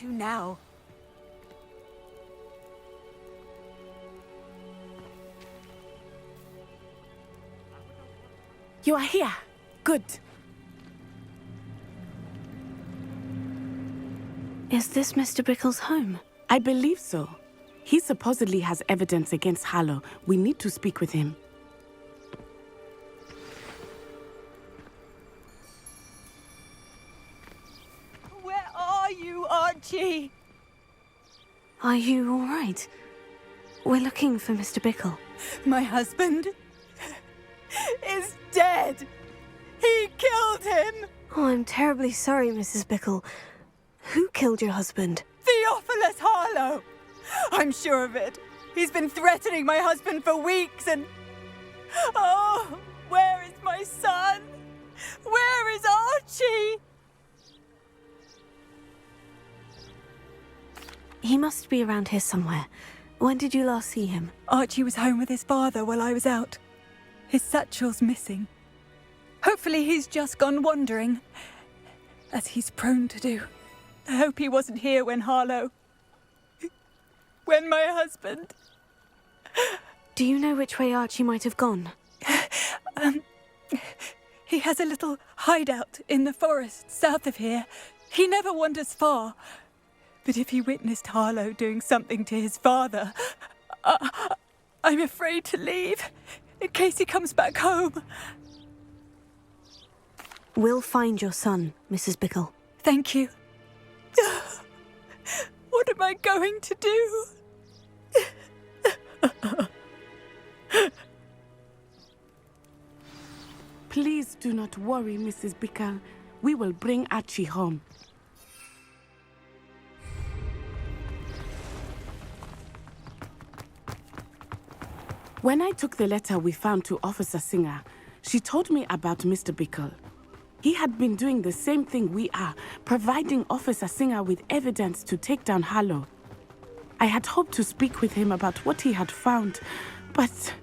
to now? You are here. Good. Is this Mr. Bickle's home? I believe so. He supposedly has evidence against Harlow. We need to speak with him. Where are you, Archie? Are you all right? We're looking for Mr. Bickle. My husband is dead. He killed him. Oh, I'm terribly sorry, Mrs. Bickle. Who killed your husband? Theophilus Harlow. I'm sure of it. He's been threatening my husband for weeks and... Oh, where is my son? Where is Archie? He must be around here somewhere. When did you last see him? Archie was home with his father while I was out. His satchel's missing. Hopefully he's just gone wandering, as he's prone to do. I hope he wasn't here when when my husband... Do you know which way Archie might have gone? He has a little hideout in the forest south of here. He never wanders far. But if he witnessed Harlow doing something to his father, I'm afraid to leave, in case he comes back home. We'll find your son, Mrs. Bickle. Thank you. What am I going to do? Please do not worry, Mrs. Bickle. We will bring Archie home. When I took the letter we found to Officer Singer, she told me about Mr. Bickle. He had been doing the same thing we are, providing Officer Singer with evidence to take down Harlow. I had hoped to speak with him about what he had found, but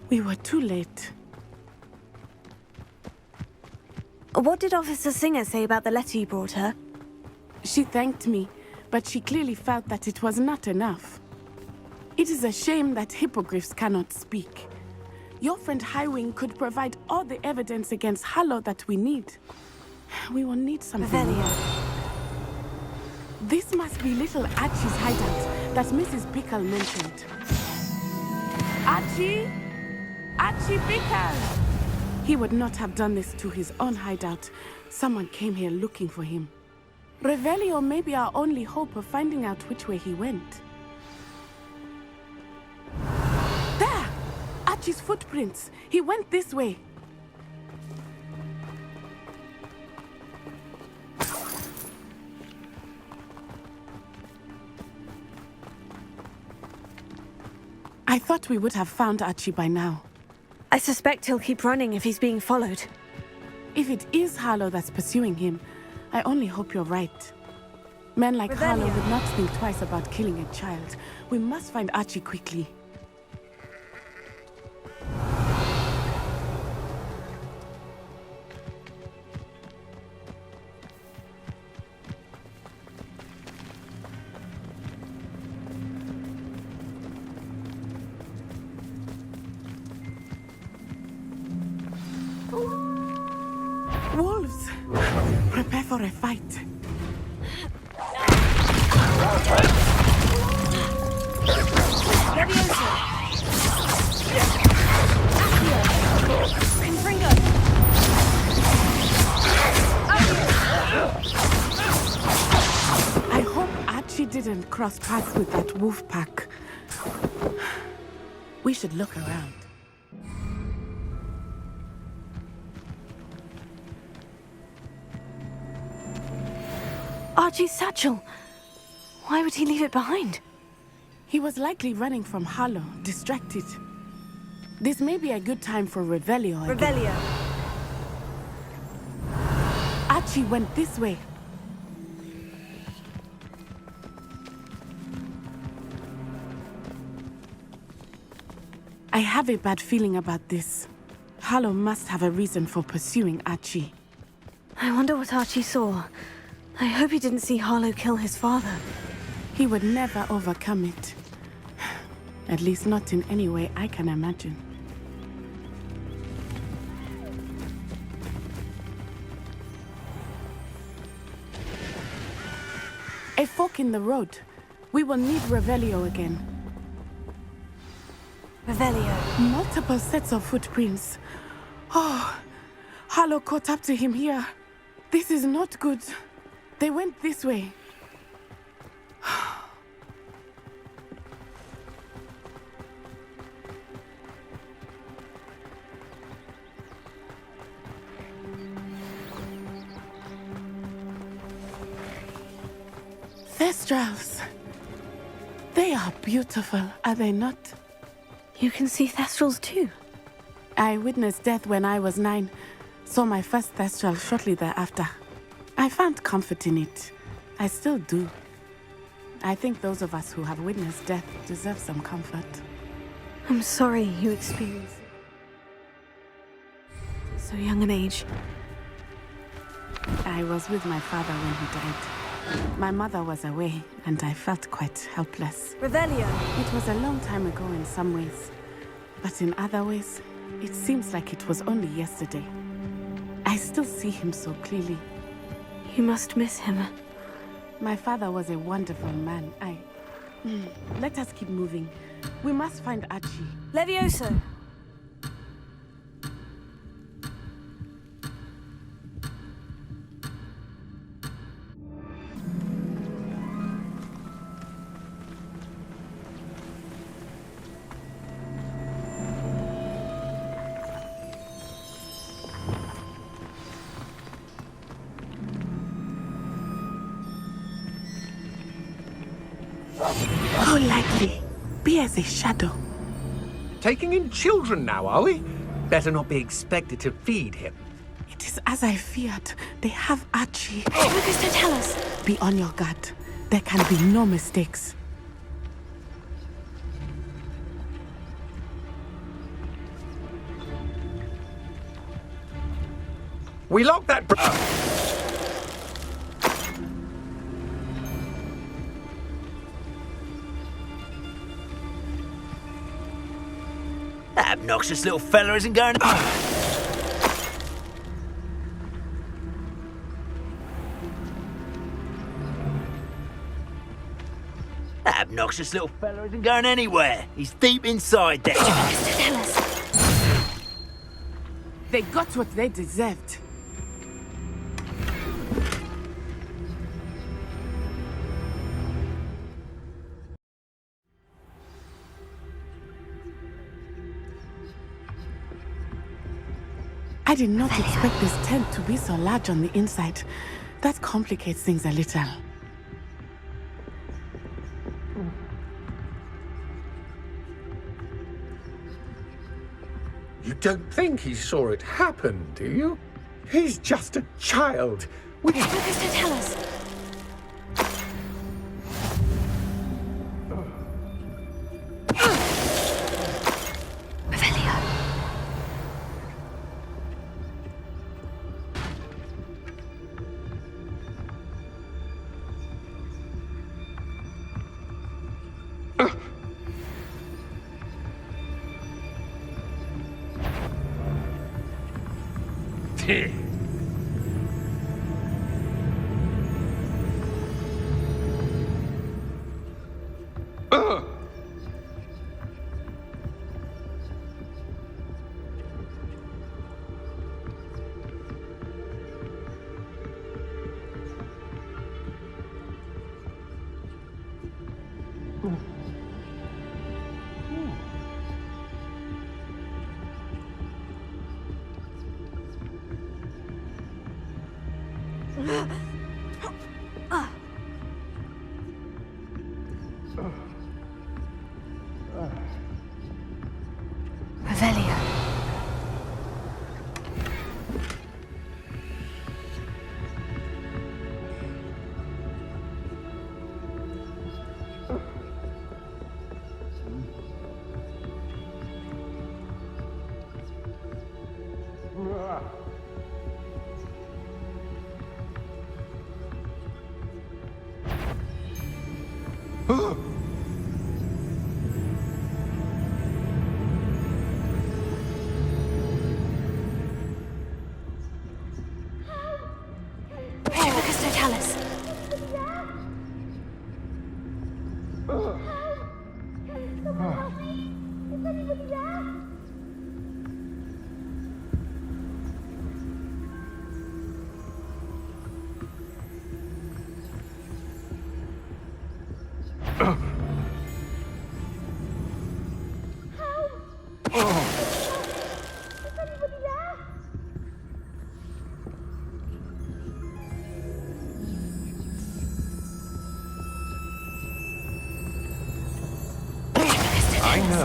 we were too late. What did Officer Singer say about the letter you brought her? She thanked me, but she clearly felt that it was not enough. It is a shame that hippogriffs cannot speak. Your friend Highwing could provide all the evidence against Harlow that we need. We will need something. Revelio. This must be little Archie's hideout that Mrs. Bickle mentioned. Archie? Archie Bickle! He would not have done this to his own hideout. Someone came here looking for him. Revelio may be our only hope of finding out which way he went. There! Archie's footprints. He went this way. I thought we would have found Archie by now. I suspect he'll keep running if he's being followed. If it is Harlow that's pursuing him, I only hope you're right. Men like Harlow would not think twice about killing a child. We must find Archie quickly. Wolves! Prepare for a fight. I hope Archie didn't cross paths with that wolf pack. We should look around. Archie's satchel. Why would he leave it behind? He was likely running from Harlow, distracted. This may be a good time for Revelio again. Revelio. Archie went this way. I have a bad feeling about this. Harlow must have a reason for pursuing Archie. I wonder what Archie saw. I hope he didn't see Harlow kill his father. He would never overcome it. At least not in any way I can imagine. A fork in the road. We will need Revelio again. Revelio. Multiple sets of footprints. Oh, Harlow caught up to him here. This is not good. They went this way. Thestrals. They are beautiful, are they not? You can see Thestrals too. I witnessed death when I was 9. Saw my first Thestral shortly thereafter. I found comfort in it. I still do. I think those of us who have witnessed death deserve some comfort. I'm sorry you experienced it at so young an age. I was with my father when he died. My mother was away, and I felt quite helpless. Revelio. It was a long time ago in some ways, but in other ways, it seems like it was only yesterday. I still see him so clearly. You must miss him. My father was a wonderful man. Let us keep moving. We must find Archie. Levioso. Go lightly. Be as a shadow. Taking in children now, are we? Better not be expected to feed him. It is as I feared. They have Archie. Lucas, don't tell us. Be on your guard. There can be no mistakes. We locked that. That obnoxious little fella isn't going to... That obnoxious little fella isn't going anywhere. He's deep inside there. Lucas, don't tell us. They got what they deserved. I did not expect this tent to be so large on the inside. That complicates things a little. You don't think he saw it happen, do you? He's just a child. Lucas, don't tell us. Revelio. Revelio.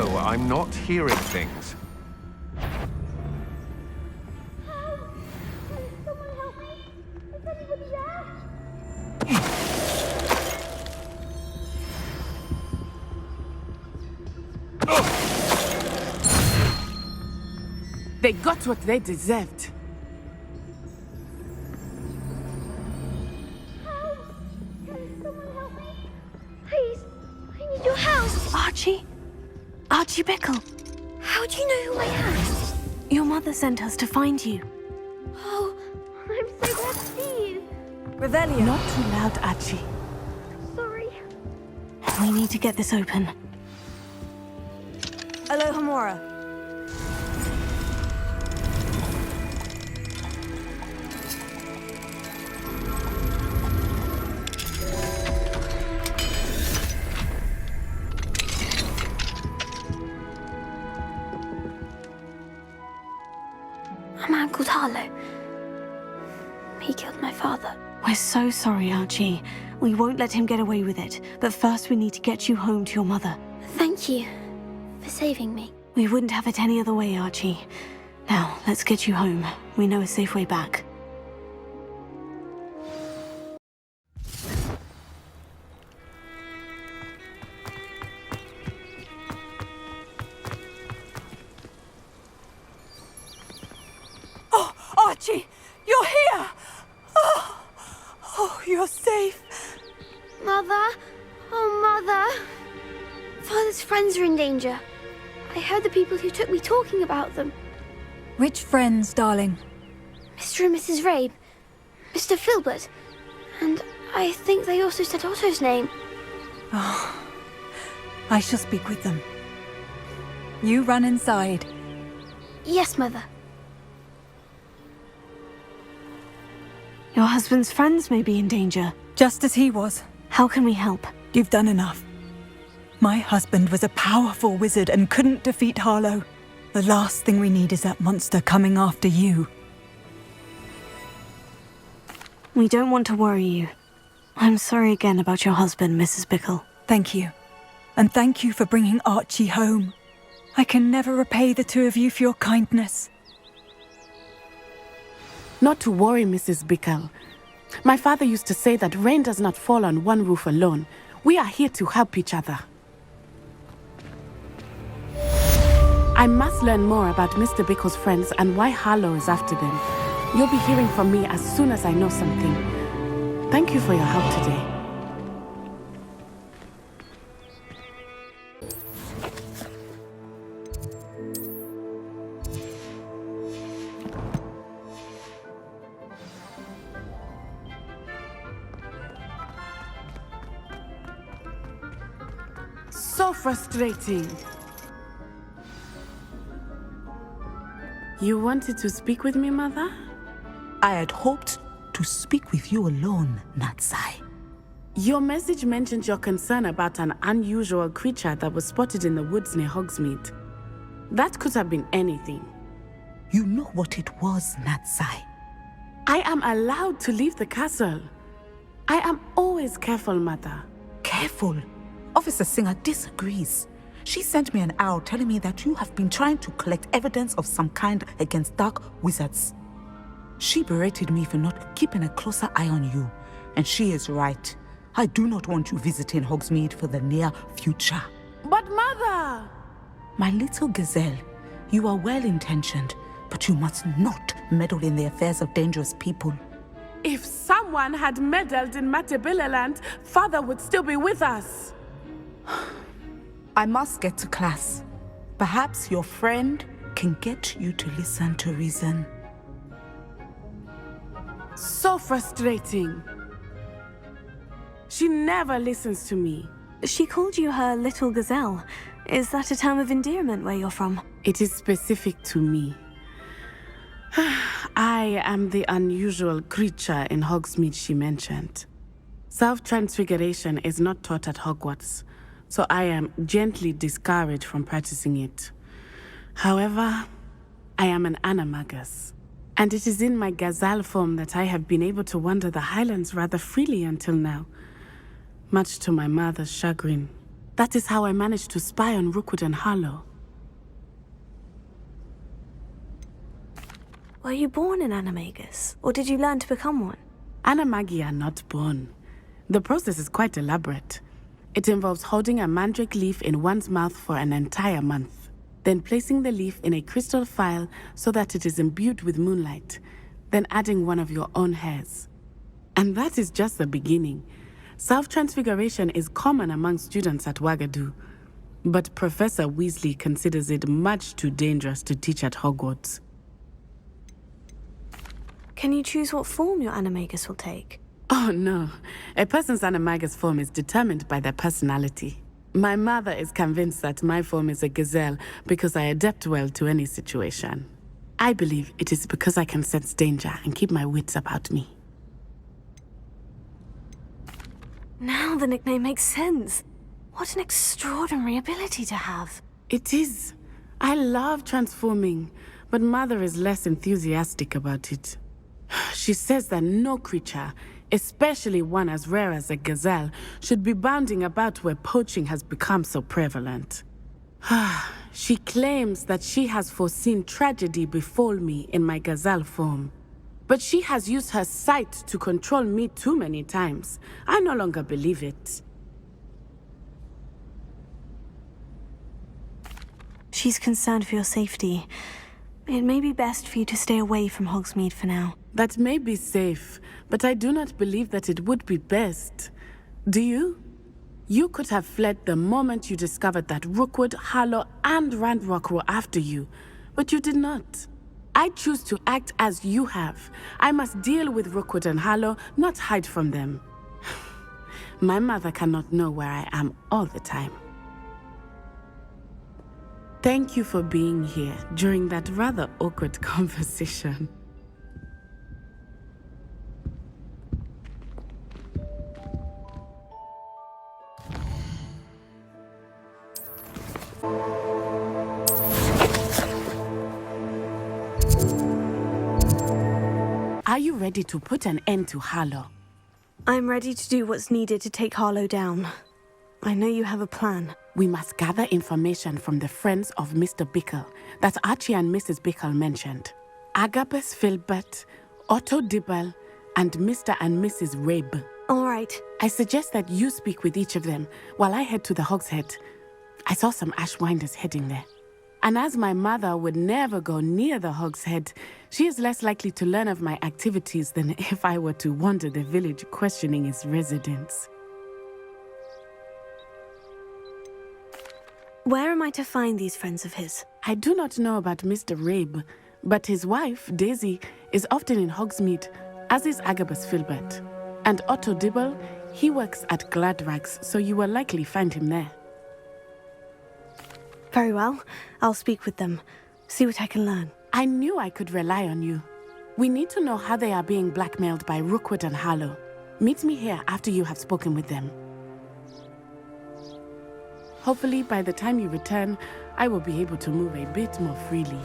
No, I'm not hearing things. Someone help me! Is anybody there? They got what they deserved. Can someone help me? Please, I need your help. Archie? Archie Bickle. How do you know who I am? Your mother sent us to find you. Oh, I'm so glad to see you. Revelio. Not too loud, Archie. Sorry. We need to get this open. Aloha Mora. A man called Harlow. He killed my father. We're so sorry, Archie. We won't let him get away with it. But first we need to get you home to your mother. Thank you for saving me. We wouldn't have it any other way, Archie. Now, let's get you home. We know a safe way back. Oh, Archie! You're here! Oh, you're safe. Mother? Oh, Mother. Father's friends are in danger. I heard the people who took me talking about them. Which friends, darling? Mr. and Mrs. Rabe, Mr. Filbert, and I think they also said Otto's name. I shall speak with them. You run inside. Yes, Mother. Your husband's friends may be in danger. Just as he was. How can we help? You've done enough. My husband was a powerful wizard and couldn't defeat Harlow. The last thing we need is that monster coming after you. We don't want to worry you. I'm sorry again about your husband, Mrs. Bickle. Thank you. And thank you for bringing Archie home. I can never repay the two of you for your kindness. Not to worry, Mrs. Bickle. My father used to say that rain does not fall on one roof alone. We are here to help each other. I must learn more about Mr. Bickle's friends and why Harlow is after them. You'll be hearing from me as soon as I know something. Thank you for your help today. So frustrating. You wanted to speak with me, Mother? I had hoped to speak with you alone, Natsai. Your message mentioned your concern about an unusual creature that was spotted in the woods near Hogsmeade. That could have been anything. You know what it was, Natsai. I am allowed to leave the castle. I am always careful, Mother. Careful. Officer Singer disagrees. She sent me an owl telling me that you have been trying to collect evidence of some kind against dark wizards. She berated me for not keeping a closer eye on you. And she is right. I do not want you visiting Hogsmeade for the near future. But Mother! My little gazelle, you are well-intentioned, but you must not meddle in the affairs of dangerous people. If someone had meddled in Matabeleland, Father would still be with us. I must get to class. Perhaps your friend can get you to listen to reason. So frustrating. She never listens to me. She called you her little gazelle. Is that a term of endearment where you're from? It is specific to me. I am the unusual creature in Hogsmeade she mentioned. Self-transfiguration is not taught at Hogwarts, so I am gently discouraged from practicing it. However, I am an animagus, and it is in my gazelle form that I have been able to wander the highlands rather freely until now, much to my mother's chagrin. That is how I managed to spy on Rookwood and Harlow. Were you born an animagus, or did you learn to become one? Animagi are not born. The process is quite elaborate. It involves holding a mandrake leaf in one's mouth for an entire month, then placing the leaf in a crystal phial so that it is imbued with moonlight, then adding one of your own hairs. And that is just the beginning. Self-transfiguration is common among students at Wagadu, but Professor Weasley considers it much too dangerous to teach at Hogwarts. Can you choose what form your animagus will take? Oh no, a person's animagus form is determined by their personality. My mother is convinced that my form is a gazelle because I adapt well to any situation. I believe it is because I can sense danger and keep my wits about me. Now the nickname makes sense. What an extraordinary ability to have. It is. I love transforming, but Mother is less enthusiastic about it. She says that no creature, especially one as rare as a gazelle, should be bounding about where poaching has become so prevalent. She claims that she has foreseen tragedy befall me in my gazelle form. But she has used her sight to control me too many times. I no longer believe it. She's concerned for your safety. It may be best for you to stay away from Hogsmeade for now. That may be safe, but I do not believe that it would be best. Do you? You could have fled the moment you discovered that Rookwood, Harlow, and Ranrock were after you, but you did not. I choose to act as you have. I must deal with Rookwood and Harlow, not hide from them. My mother cannot know where I am all the time. Thank you for being here during that rather awkward conversation. Are you ready to put an end to Harlow? I'm ready to do what's needed to take Harlow down. I know you have a plan. We must gather information from the friends of Mr. Bickle that Archie and Mrs. Bickle mentioned. Agabus Filbert, Otto Dibble, and Mr. and Mrs. Rabe. All right. I suggest that you speak with each of them while I head to the Hogshead. I saw some Ashwinders heading there. And as my mother would never go near the Hogshead, she is less likely to learn of my activities than if I were to wander the village questioning its residents. Where am I to find these friends of his? I do not know about Mr. Rabe, but his wife, Daisy, is often in Hogsmeade, as is Agabus Filbert. And Otto Dibble, he works at Gladrags, so you will likely find him there. Very well. I'll speak with them. See what I can learn. I knew I could rely on you. We need to know how they are being blackmailed by Rookwood and Harlow. Meet me here after you have spoken with them. Hopefully, by the time you return, I will be able to move a bit more freely.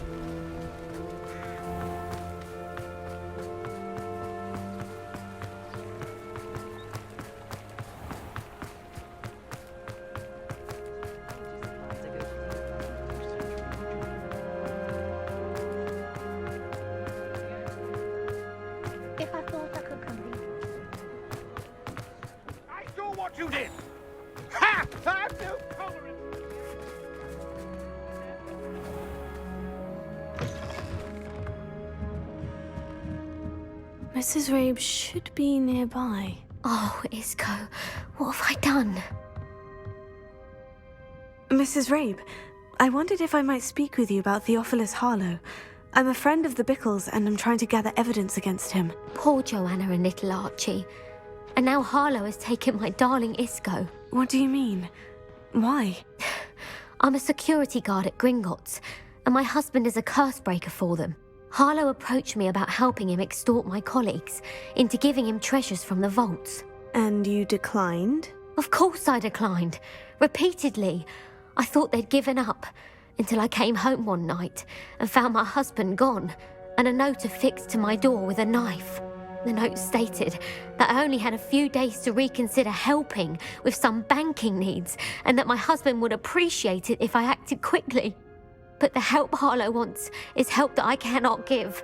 If I thought I could complete. I saw what you did! Ha! I have no tolerance! Mrs. Rabe should be nearby. Oh, Isco, what have I done? Mrs. Rabe, I wondered if I might speak with you about Theophilus Harlow. I'm a friend of the Bickles and I'm trying to gather evidence against him. Poor Joanna and little Archie. And now Harlow has taken my darling Isco. What do you mean? Why? I'm a security guard at Gringotts, and my husband is a curse breaker for them. Harlow approached me about helping him extort my colleagues into giving him treasures from the vaults. And you declined? Of course I declined. Repeatedly. I thought they'd given up, until I came home one night and found my husband gone, and a note affixed to my door with a knife. The note stated that I only had a few days to reconsider helping with some banking needs and that my husband would appreciate it if I acted quickly. But the help Harlow wants is help that I cannot give,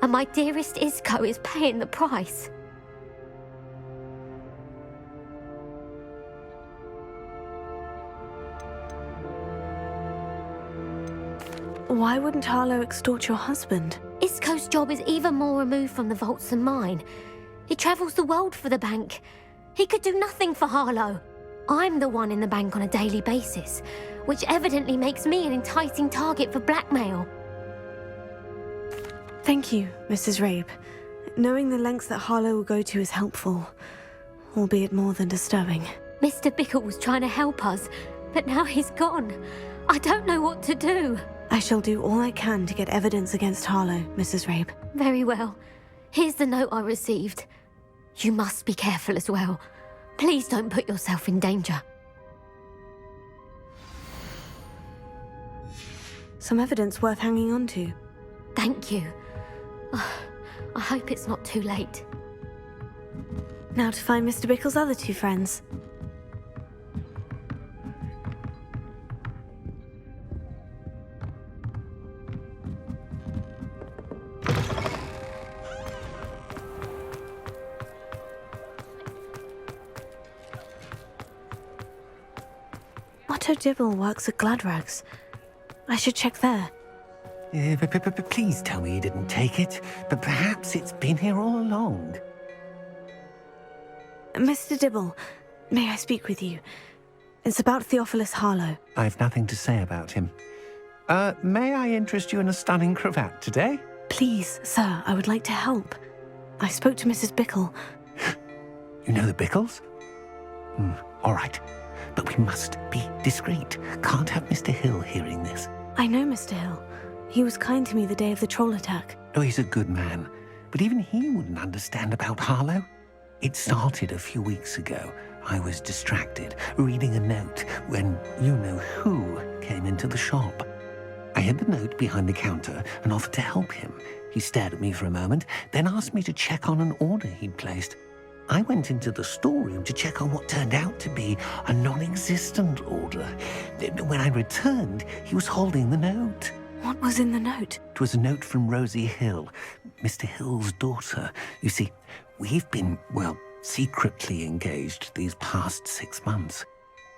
and my dearest Isco is paying the price. Why wouldn't Harlow extort your husband? Isco's job is even more removed from the vaults than mine. He travels the world for the bank. He could do nothing for Harlow. I'm the one in the bank on a daily basis, which evidently makes me an enticing target for blackmail. Thank you, Mrs. Rabe. Knowing the lengths that Harlow will go to is helpful, albeit more than disturbing. Mr. Bickle was trying to help us, but now he's gone. I don't know what to do. I shall do all I can to get evidence against Harlow, Mrs. Rabe. Very well. Here's the note I received. You must be careful as well. Please don't put yourself in danger. Some evidence worth hanging on to. Thank you. I hope it's not too late. Now to find Mr. Bickle's other two friends. Otto Dibble works at Gladrags. I should check there. But please tell me you didn't take it. But perhaps it's been here all along. Mr. Dibble, may I speak with you? It's about Theophilus Harlow. I've nothing to say about him. May I interest you in a stunning cravat today? Please, sir, I would like to help. I spoke to Mrs. Bickle. You know the Bickles? All right. But we must be discreet. Can't have Mr. Hill hearing this. I know Mr. Hill. He was kind to me the day of the troll attack. Oh, he's a good man. But even he wouldn't understand about Harlow. It started a few weeks ago. I was distracted, reading a note, when you-know-who came into the shop. I hid the note behind the counter and offered to help him. He stared at me for a moment, then asked me to check on an order he'd placed. I went into the storeroom to check on what turned out to be a non-existent order. When I returned, he was holding the note. What was in the note? It was a note from Rosie Hill, Mr. Hill's daughter. You see, we've been, secretly engaged these past 6 months.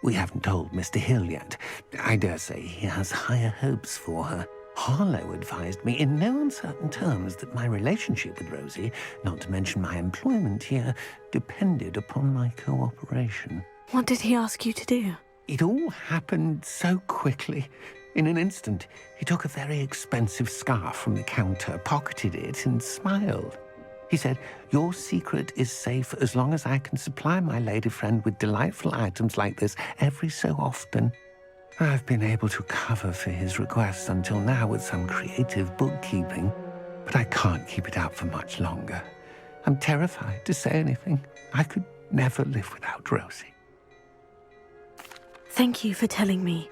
We haven't told Mr. Hill yet. I dare say he has higher hopes for her. Harlow advised me in no uncertain terms that my relationship with Rosie, not to mention my employment here, depended upon my cooperation. What did he ask you to do? It all happened so quickly. In an instant, he took a very expensive scarf from the counter, pocketed it, and smiled. He said, "Your secret is safe as long as I can supply my lady friend with delightful items like this every so often." I've been able to cover for his requests until now with some creative bookkeeping, but I can't keep it up for much longer. I'm terrified to say anything. I could never live without Rosie. Thank you for telling me.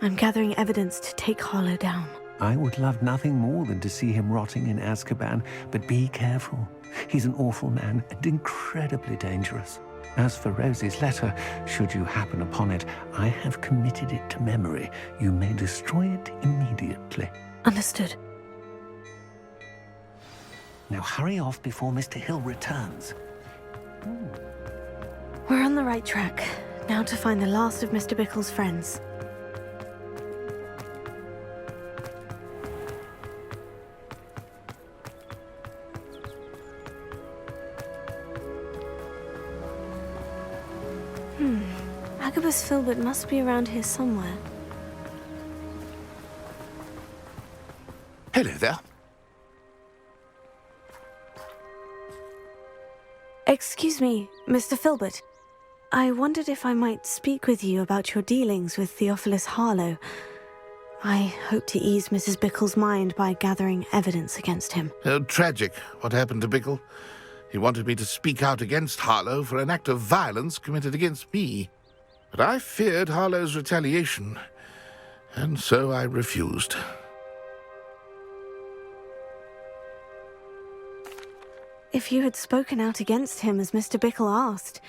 I'm gathering evidence to take Harlow down. I would love nothing more than to see him rotting in Azkaban, but be careful. He's an awful man and incredibly dangerous. As for Rosie's letter, should you happen upon it, I have committed it to memory. You may destroy it immediately. Understood. Now hurry off before Mr. Hill returns. We're on the right track. Now to find the last of Mr. Bickle's friends. Agabus Filbert must be around here somewhere. Hello there. Excuse me, Mr. Filbert. I wondered if I might speak with you about your dealings with Theophilus Harlow. I hope to ease Mrs. Bickle's mind by gathering evidence against him. Oh, tragic what happened to Bickle. He wanted me to speak out against Harlow for an act of violence committed against me. But I feared Harlow's retaliation, and so I refused. If you had spoken out against him as Mr. Bickle asked,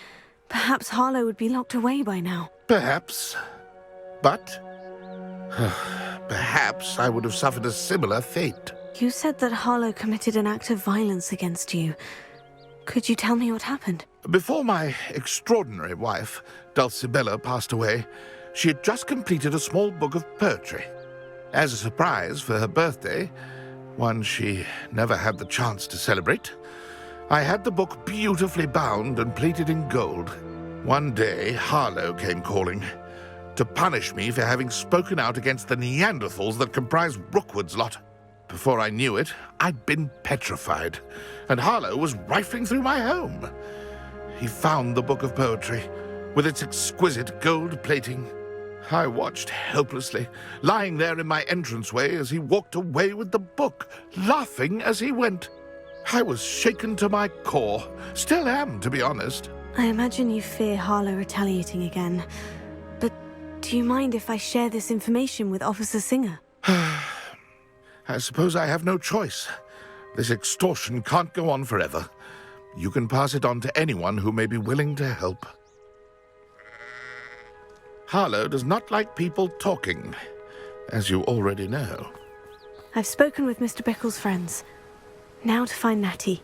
perhaps Harlow would be locked away by now. Perhaps. But perhaps I would have suffered a similar fate. You said that Harlow committed an act of violence against you. Could you tell me what happened? Before my extraordinary wife, Dulcibella, passed away, she had just completed a small book of poetry. As a surprise for her birthday, one she never had the chance to celebrate, I had the book beautifully bound and plated in gold. One day, Harlow came calling to punish me for having spoken out against the Neanderthals that comprise Rookwood's lot. Before I knew it, I'd been petrified, and Harlow was rifling through my home. He found the book of poetry, with its exquisite gold plating. I watched helplessly, lying there in my entranceway as he walked away with the book, laughing as he went. I was shaken to my core. Still am, to be honest. I imagine you fear Harlow retaliating again. But do you mind if I share this information with Officer Singer? I suppose I have no choice. This extortion can't go on forever. You can pass it on to anyone who may be willing to help. Harlow does not like people talking, as you already know. I've spoken with Mr. Bickle's friends. Now to find Natty.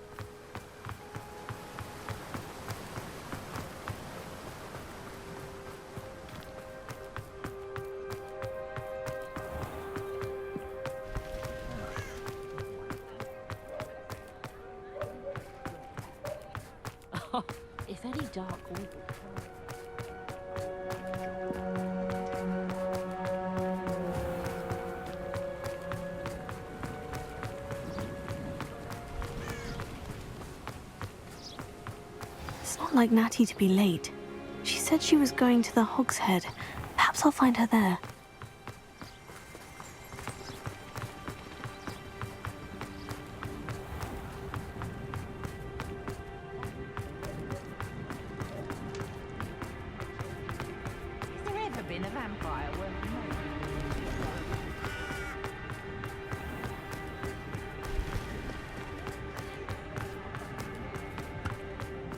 If any dark will... It's not like Natty to be late. She said she was going to the Hog's Head. Perhaps I'll find her there.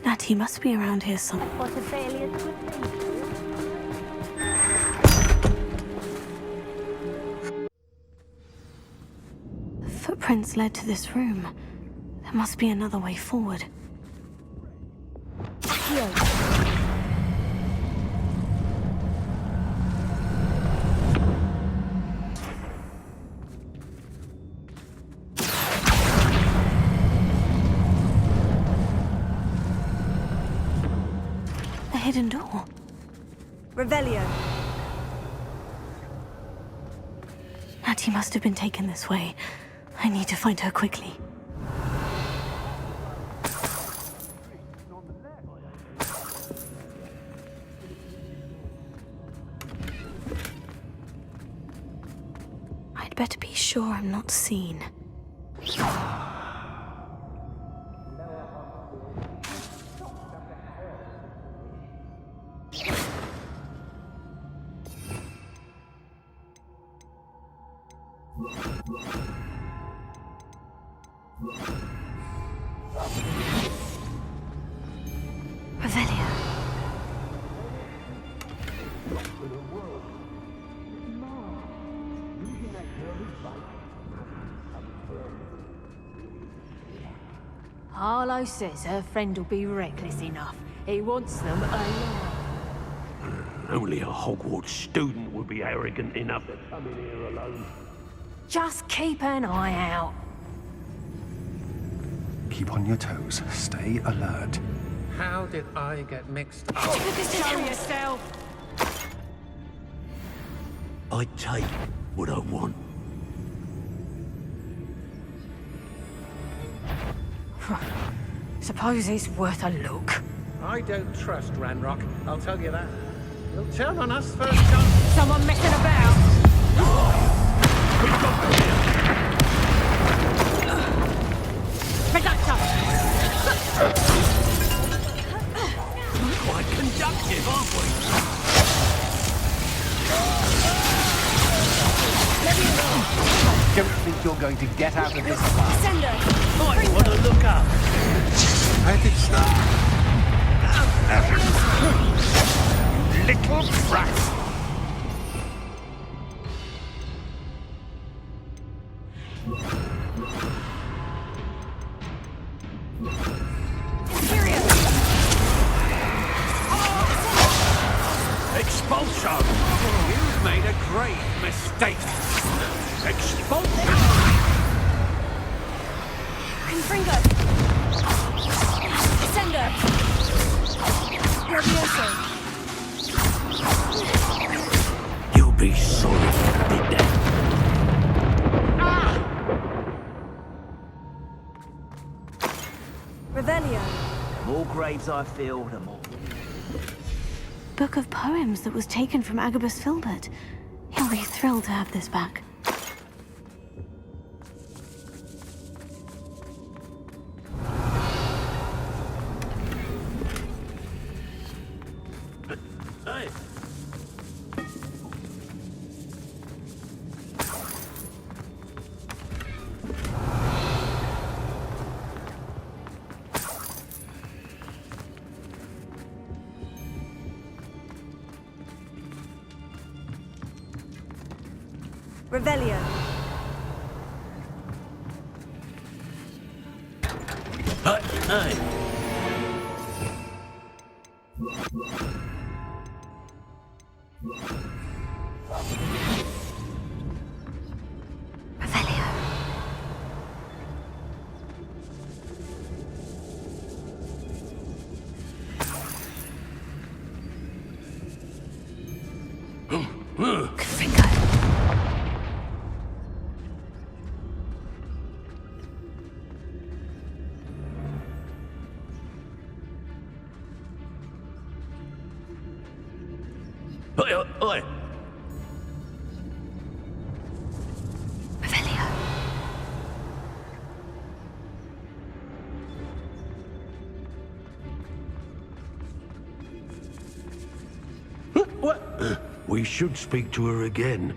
Natty must be around here somewhere. What a failure to think. The footprints led to this room. There must be another way forward. Hidden door. Revelio. Natty must have been taken this way. I need to find her quickly. I'd better be sure I'm not seen. Revelio. Harlow says her friend will be reckless enough. He wants them alone. Only a Hogwarts student would be arrogant enough to come in here alone. Just keep an eye out. Keep on your toes. Stay alert. How did I get mixed up? Show yourself! I take what I want. Suppose it's worth a look. I don't trust Ranrock, I'll tell you that. He'll turn on us first chance. Someone messing about! Reductor! Quite conductive, aren't we? Don't think you're going to get out of this alive. Sender! Might want to look up. I think so. Little brat! Expulsion! You've made a great mistake. Expulsion! Confringo! Sender! Levioso! You'll be sorry you did that. Revelio! The more graves I fill, the more. Book of poems that was taken from Agabus Filbert. He'll be thrilled to have this back. Hey! Revelio! Hey! Revelio. Confringo. Oi! Revelio. What? We should speak to her again.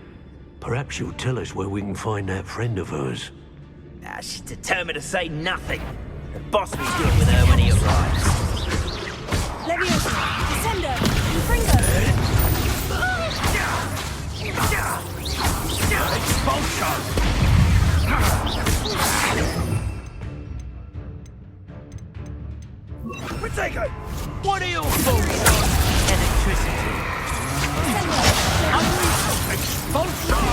Perhaps she'll tell us where we can find that friend of hers. Nah, she's determined to say nothing. The boss will deal with her when he arrives. Levioso! Sender! Confringo! Expulsion! Protego! What are your thoughts on electricity? Expulsion!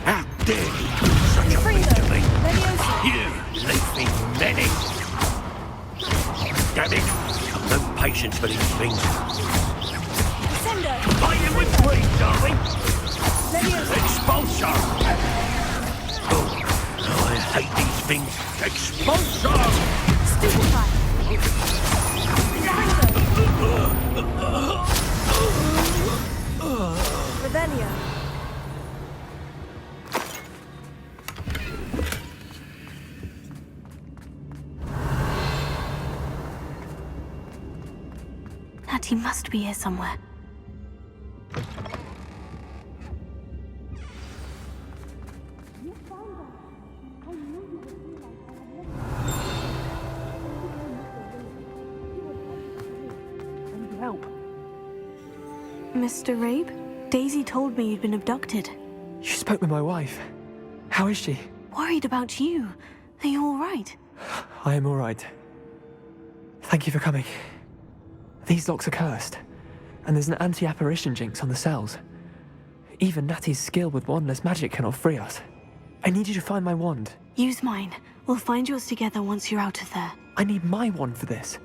How dare you do such a thing to me? You leafy menace! Damn it! I've no patience for these things. Sender! Are you with me, darling? Levioso! Expulsion! Oh, I hate these things. Expulsion! Stupefy! Revelio! Natty must be here somewhere. Help. Mr. Rabe? Daisy told me you'd been abducted. You spoke with my wife. How is she? Worried about you. Are you all right? I am all right. Thank you for coming. These locks are cursed, and there's an anti-apparition jinx on the cells. Even Natty's skill with wandless magic cannot free us. I need you to find my wand. Use mine. We'll find yours together once you're out of there. I need my wand for this.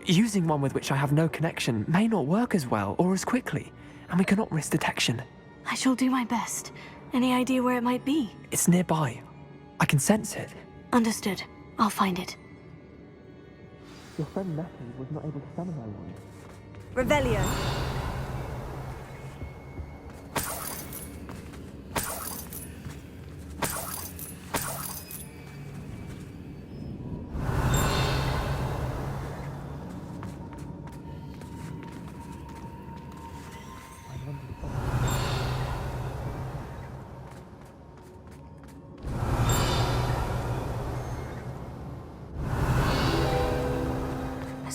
Using one with which I have no connection may not work as well or as quickly, and we cannot risk detection. I shall do my best. Any idea where it might be? It's nearby. I can sense it. Understood. I'll find it. Your friend Natty was not able to summon my wand. Revelio!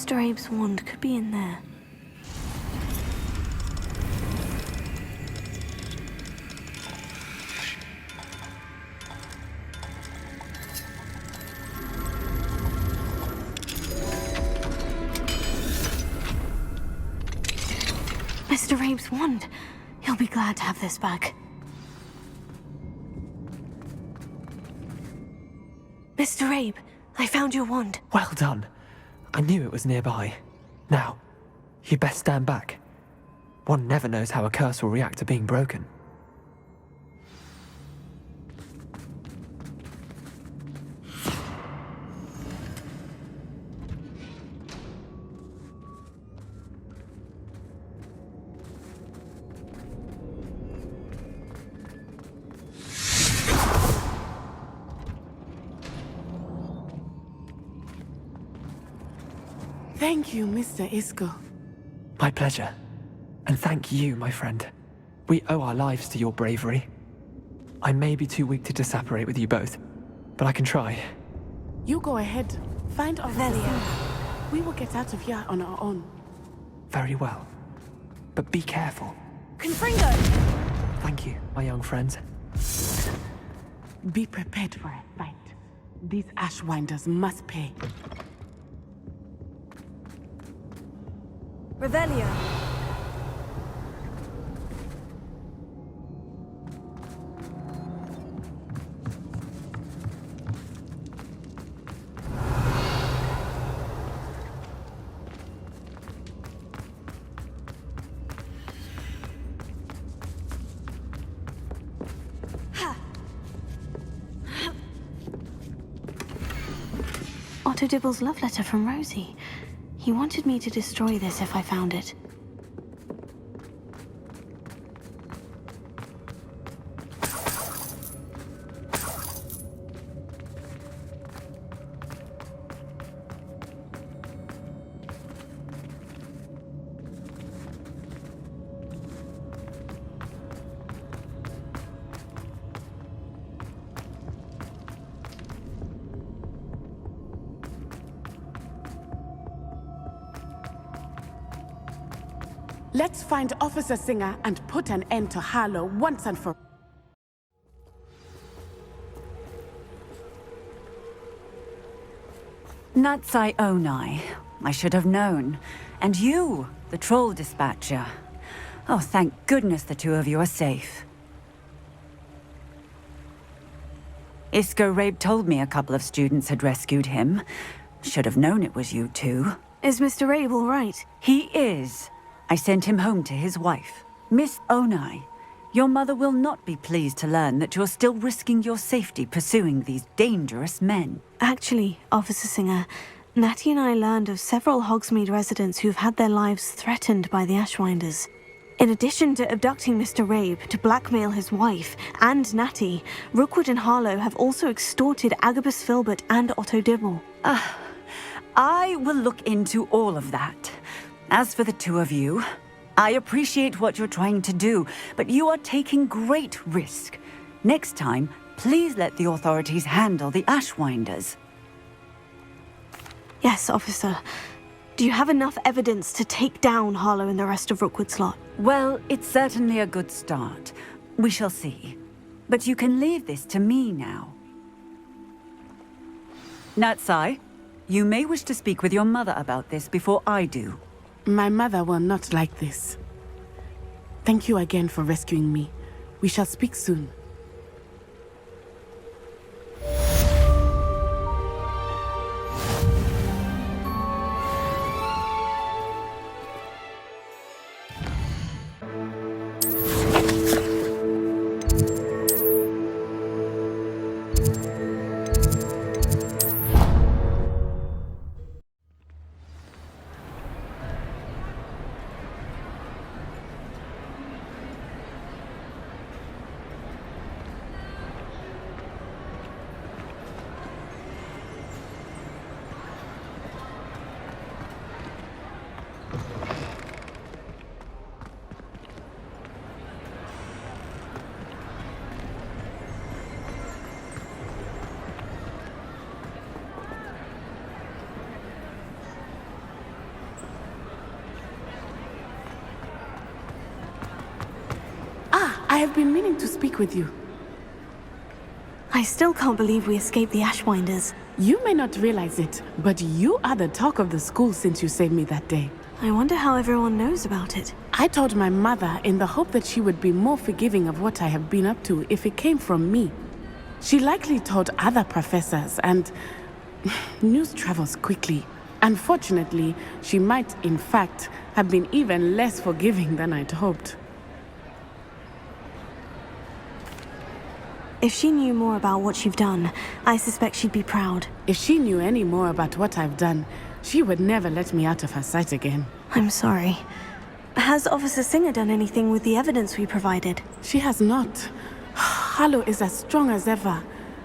Mr. Abe's wand could be in there. Mr. Abe's wand. He'll be glad to have this back. Mr. Abe, I found your wand. Well done. I knew it was nearby. Now, you best stand back. One never knows how a curse will react to being broken. Thank you, Mr. Isco. My pleasure. And thank you, my friend. We owe our lives to your bravery. I may be too weak to disapparate with you both, but I can try. You go ahead. Find Velia. We will get out of here on our own. Very well. But be careful. Confringo! Thank you, my young friends. Be prepared for a fight. These Ashwinders must pay. Revelio. Otto Dibble's love letter from Rosie. He wanted me to destroy this if I found it. Let's find Officer Singer and put an end to Harlow once and for... Natsai Onai. I should have known. And you, the troll dispatcher. Oh, thank goodness the two of you are safe. Isco Rabe told me a couple of students had rescued him. Should have known it was you two. Is Mr. Rabe all right? He is. I sent him home to his wife. Miss Onai, your mother will not be pleased to learn that you're still risking your safety pursuing these dangerous men. Actually, Officer Singer, Natty and I learned of several Hogsmeade residents who've had their lives threatened by the Ashwinders. In addition to abducting Mr. Rabe to blackmail his wife and Natty, Rookwood and Harlow have also extorted Agabus Filbert and Otto Dibble. I will look into all of that. As for the two of you, I appreciate what you're trying to do, but you are taking great risk. Next time, please let the authorities handle the Ashwinders. Yes, officer. Do you have enough evidence to take down Harlow and the rest of Rookwood's lot? Well, it's certainly a good start. We shall see. But you can leave this to me now. Natsai, you may wish to speak with your mother about this before I do. My mother will not like this. Thank you again for rescuing me. We shall speak soon. have been meaning to speak with you. I still can't believe we escaped the Ashwinders. You may not realize it, but you are the talk of the school since you saved me that day. I wonder how everyone knows about it. I told my mother in the hope that she would be more forgiving of what I have been up to if it came from me. She likely told other professors, and news travels quickly. Unfortunately, she might, in fact, have been even less forgiving than I'd hoped. If she knew more about what you've done, I suspect she'd be proud. If she knew any more about what I've done, she would never let me out of her sight again. I'm sorry. Has Officer Singer done anything with the evidence we provided? She has not. Harlow is as strong as ever.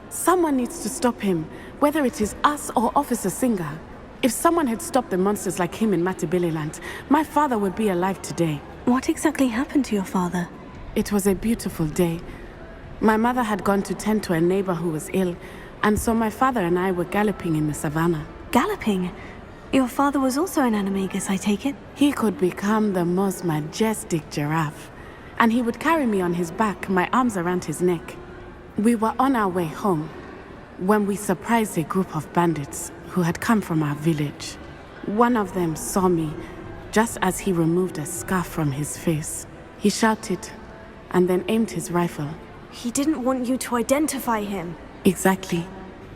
Someone needs to stop him, whether it is us or Officer Singer. If someone had stopped the monsters like him in Matabeleland, my father would be alive today. What exactly happened to your father? It was a beautiful day. My mother had gone to tend to a neighbor who was ill, and so my father and I were galloping in the savannah. Galloping? Your father was also an animagus, I take it? He could become the most majestic giraffe, and he would carry me on his back, my arms around his neck. We were on our way home when we surprised a group of bandits who had come from our village. One of them saw me just as he removed a scarf from his face. He shouted and then aimed his rifle. He didn't want you to identify him. Exactly.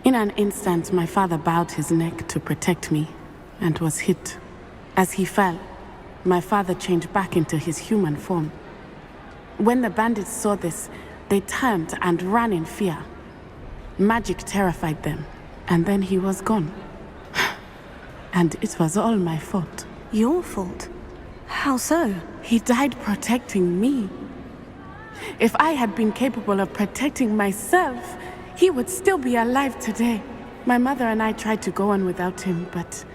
In an instant, my father bowed his neck to protect me and was hit. As he fell, my father changed back into his human form. When the bandits saw this, they turned and ran in fear. Magic terrified them, and then he was gone. And it was all my fault. Your fault? How so? He died protecting me. If I had been capable of protecting myself, he would still be alive today. My mother and I tried to go on without him, but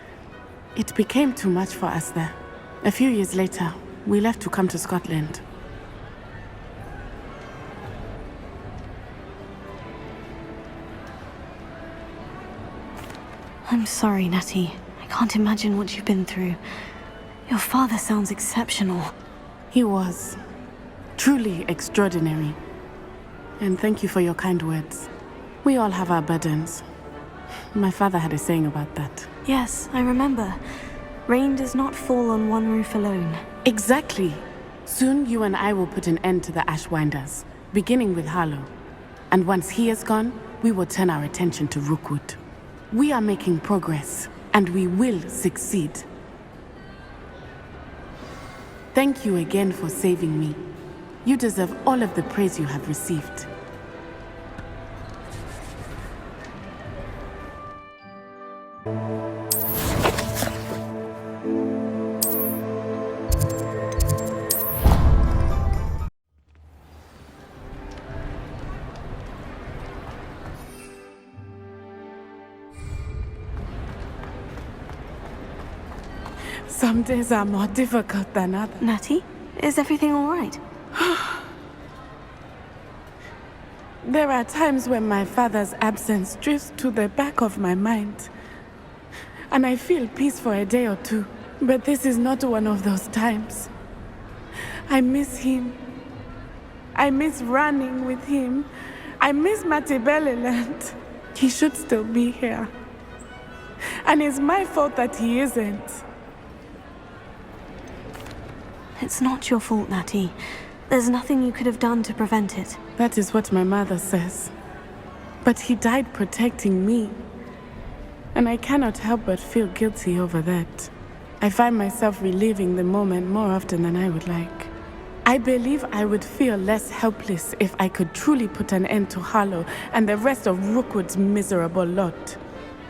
it became too much for us there. A few years later, we left to come to Scotland. I'm sorry, Natty. I can't imagine what you've been through. Your father sounds exceptional. He was. Truly extraordinary. And thank you for your kind words. We all have our burdens. My father had a saying about that. Yes, I remember. Rain does not fall on one roof alone. Exactly. Soon you and I will put an end to the Ashwinders, beginning with Harlow. And once he is gone, we will turn our attention to Rookwood. We are making progress, and we will succeed. Thank you again for saving me. You deserve all of the praise you have received. Some days are more difficult than others. Natty, is everything all right? There are times when my father's absence drifts to the back of my mind, and I feel peace for a day or two. But this is not one of those times. I miss him. I miss running with him. I miss Matabeleland. He should still be here. And it's my fault that he isn't. It's not your fault, Natty. There's nothing you could have done to prevent it. That is what my mother says. But he died protecting me. And I cannot help but feel guilty over that. I find myself reliving the moment more often than I would like. I believe I would feel less helpless if I could truly put an end to Harlow and the rest of Rookwood's miserable lot.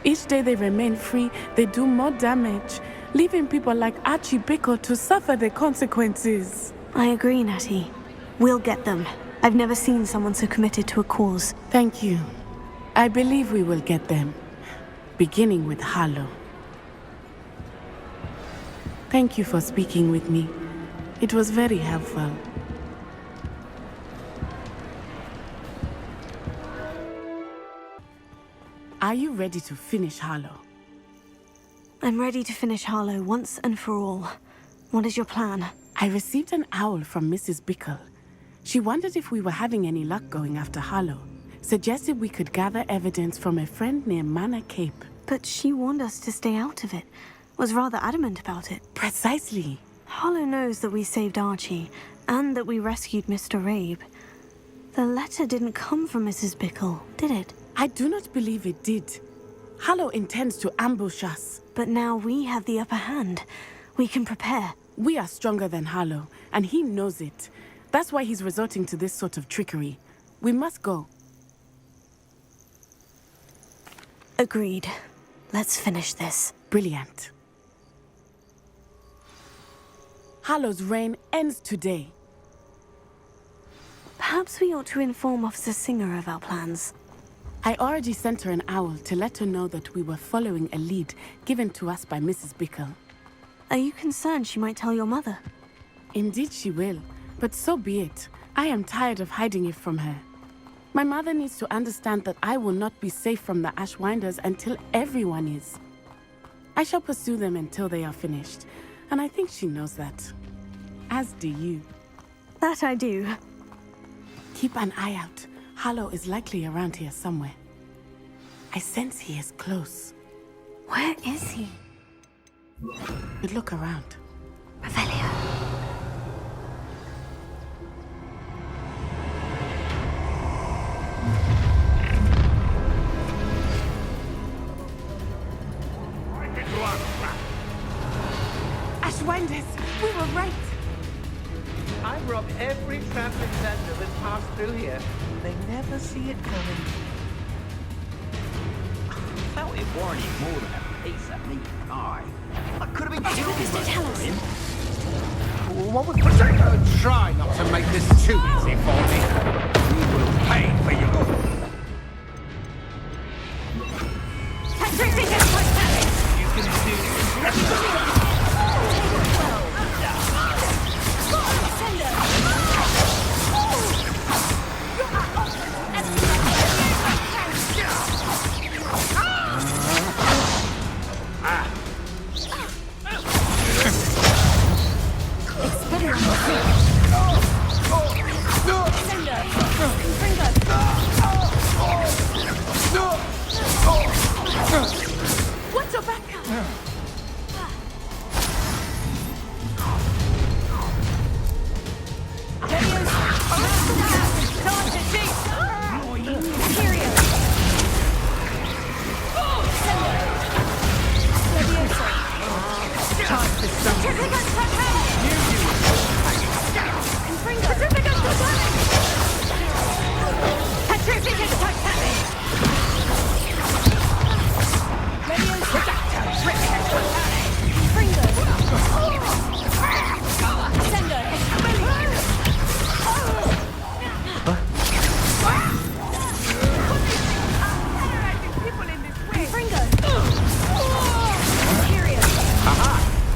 Each day they remain free, they do more damage, leaving people like Archie Bickle to suffer the consequences. I agree, Natty. We'll get them. I've never seen someone so committed to a cause. Thank you. I believe we will get them, beginning with Harlow. Thank you for speaking with me. It was very helpful. Are you ready to finish Harlow? I'm ready to finish Harlow once and for all. What is your plan? I received an owl from Mrs. Bickle. She wondered if we were having any luck going after Harlow. Suggested we could gather evidence from a friend near Manor Cape. But she warned us to stay out of it. Was rather adamant about it. Precisely. Harlow knows that we saved Archie, and that we rescued Mr. Rabe. The letter didn't come from Mrs. Bickle, did it? I do not believe it did. Harlow intends to ambush us. But now we have the upper hand. We can prepare. We are stronger than Harlow, and he knows it. That's why he's resorting to this sort of trickery. We must go. Agreed. Let's finish this. Brilliant. Harlow's reign ends today. Perhaps we ought to inform Officer Singer of our plans. I already sent her an owl to let her know that we were following a lead given to us by Mrs. Bickle. Are you concerned she might tell your mother? Indeed she will, but so be it. I am tired of hiding it from her. My mother needs to understand that I will not be safe from the Ashwinders until everyone is. I shall pursue them until they are finished, and I think she knows that. As do you. That I do. Keep an eye out. Harlow is likely around here somewhere. I sense he is close. Where is he? Good look around. Revelio. Ashwinders! We were right! I rob every traffic center that passed through here. They never see it coming. Felt it warranted more than a piece of meat pie. I could have been killed for him. What was Prosecco? Try not to make this too easy for me. You will pay for your... You can do... What's your back?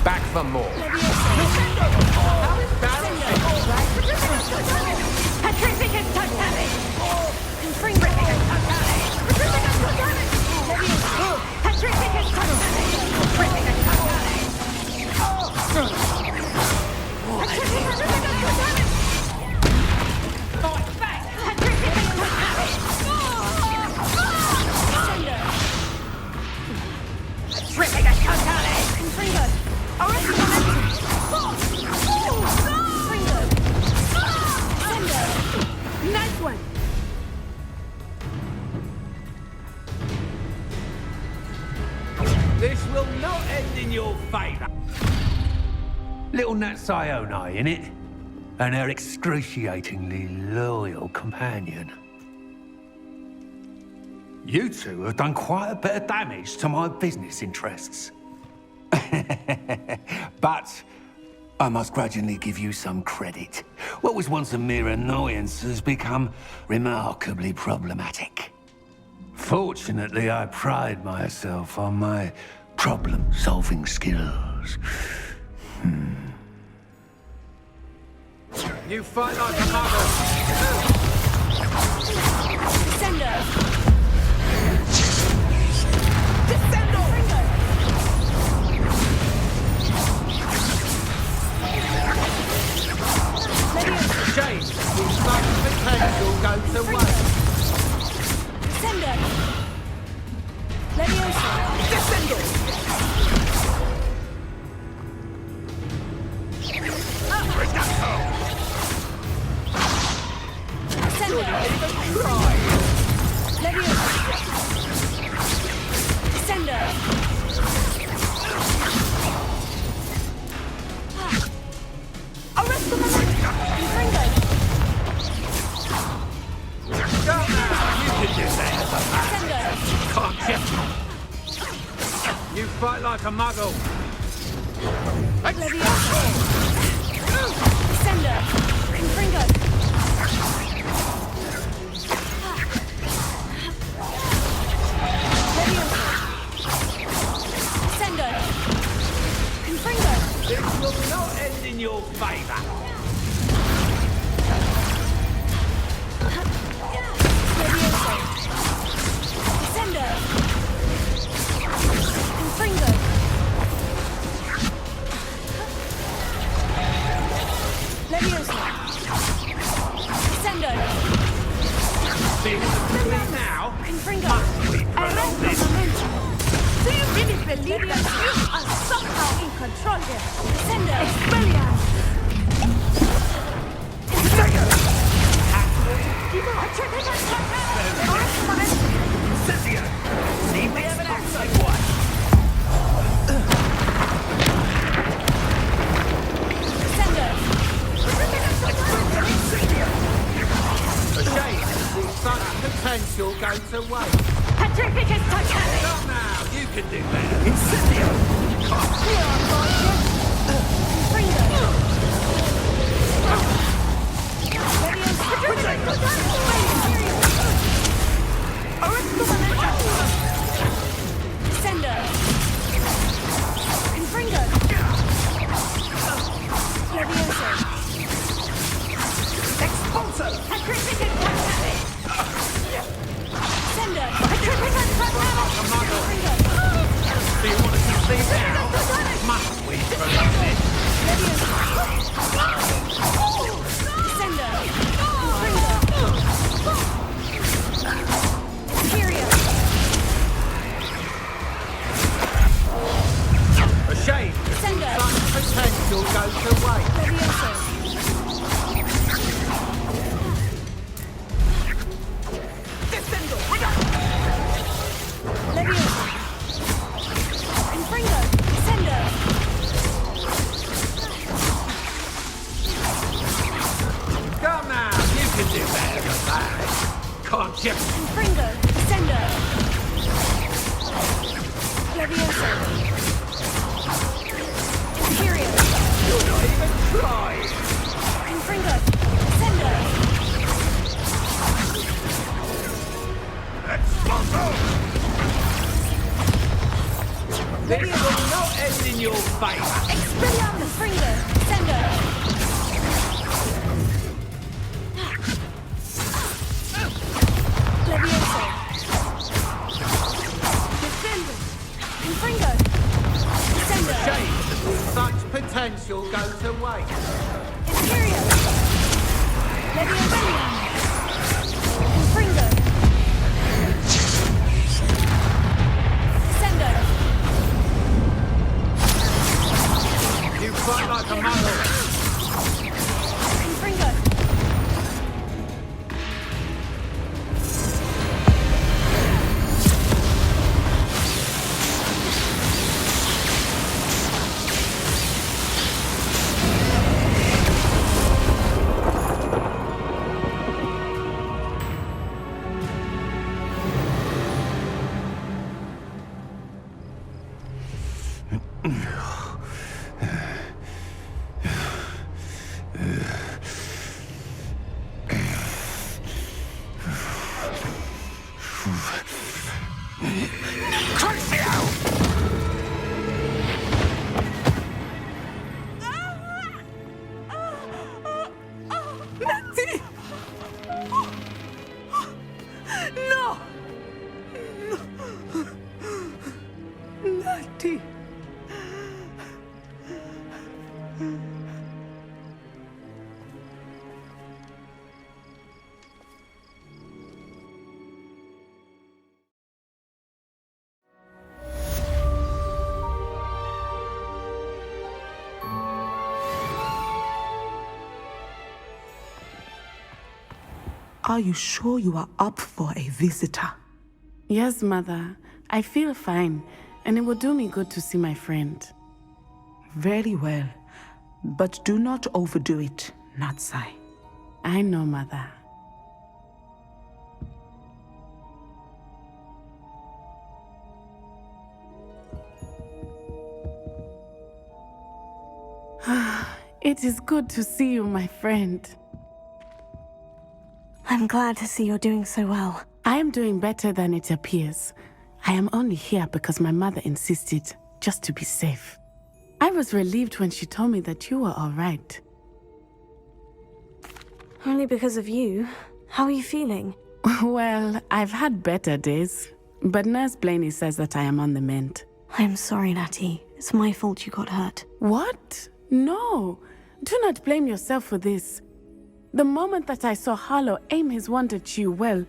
Back for more. Nice one! This will not end in your favour. Little Natsai Onai, innit? And her excruciatingly loyal companion. You two have done quite a bit of damage to my business interests. But I must grudgingly give you some credit. What was once a mere annoyance has become remarkably problematic. Fortunately, I pride myself on my problem-solving skills. You fight like a mother. Descender! James, You fight like a muggle. Sender! Confringo! Sender! Confringo! This will not end in your favour. Sender! Confringo! Leviosa! Sendo! Now, Confringo! Do you really believe that you are somehow in control here? Sendo! Expelliarmus! Cynthia! Need me evidence? Say what? Sendo! A shame. Such potential goes to waste. Petrificus Titanic! Come now, you can do better. Incendio! Sendo! Confringo! Levioso! Expulso! Petrificus Titanic! Sendo! Petrificus Titanic! Confringo! Do you want to see now? Must we prolong this? Levioso! Sendo! Confringo! Imperio! A shame. Sendo! Such potential goes to waste. Levioso! Levioso! Confringo! Sendo! Come now, you can do better than that. Can't you? Confringo! Sendo! Levioso! Imperio! You're not even trying. Confringo! Sendo! Expulso! This will not end in your favour. Expelliarmus! Confringo! Sendo! Levioso! Defendo! Confringo! Sendo! Shame. Such potential goes to waste. Imperio! Levioso! Confringo! Sendo! You fight like a muggle. Confringo! Natty! No! No! Natty! Are you sure you are up for a visitor? Yes, Mother. I feel fine, and it will do me good to see my friend. Very well. But do not overdo it, Natsai. I know, Mother. It is good to see you, my friend. I'm glad to see you're doing so well. I am doing better than it appears. I am only here because my mother insisted, just to be safe. I was relieved when she told me that you were all right. Only because of you. How are you feeling? Well, I've had better days, but Nurse Blaney says that I am on the mend. I'm sorry, Natty. It's my fault you got hurt. What? No. Do not blame yourself for this. The moment that I saw Harlow aim his wand at you, well...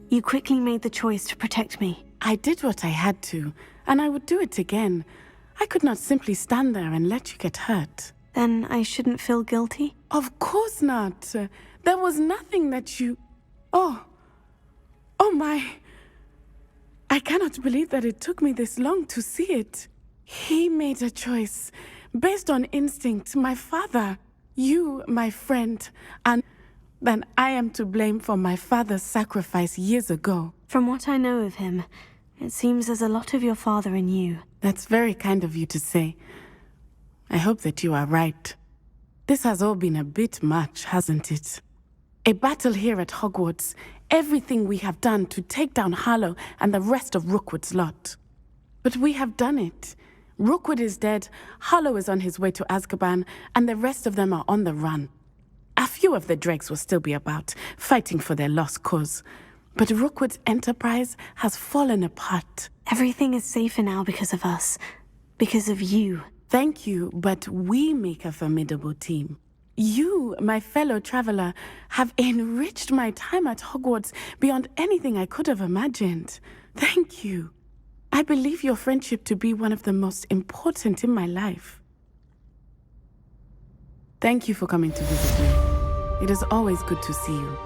You quickly made the choice to protect me. I did what I had to, and I would do it again. I could not simply stand there and let you get hurt. Then I shouldn't feel guilty? Of course not. There was nothing that you... Oh my... I cannot believe that it took me this long to see it. He made a choice based on instinct. My father, you, my friend, and then I am to blame for my father's sacrifice years ago. From what I know of him, it seems there's a lot of your father in you. That's very kind of you to say. I hope that you are right. This has all been a bit much, hasn't it? A battle here at Hogwarts, everything we have done to take down Harlow and the rest of Rookwood's lot. But we have done it. Rookwood is dead, Harlow is on his way to Azkaban, and the rest of them are on the run. A few of the dregs will still be about, fighting for their lost cause. But Rookwood's enterprise has fallen apart. Everything is safer now because of us. Because of you. Thank you, but we make a formidable team. You, my fellow traveler, have enriched my time at Hogwarts beyond anything I could have imagined. Thank you. I believe your friendship to be one of the most important in my life. Thank you for coming to visit me. It is always good to see you.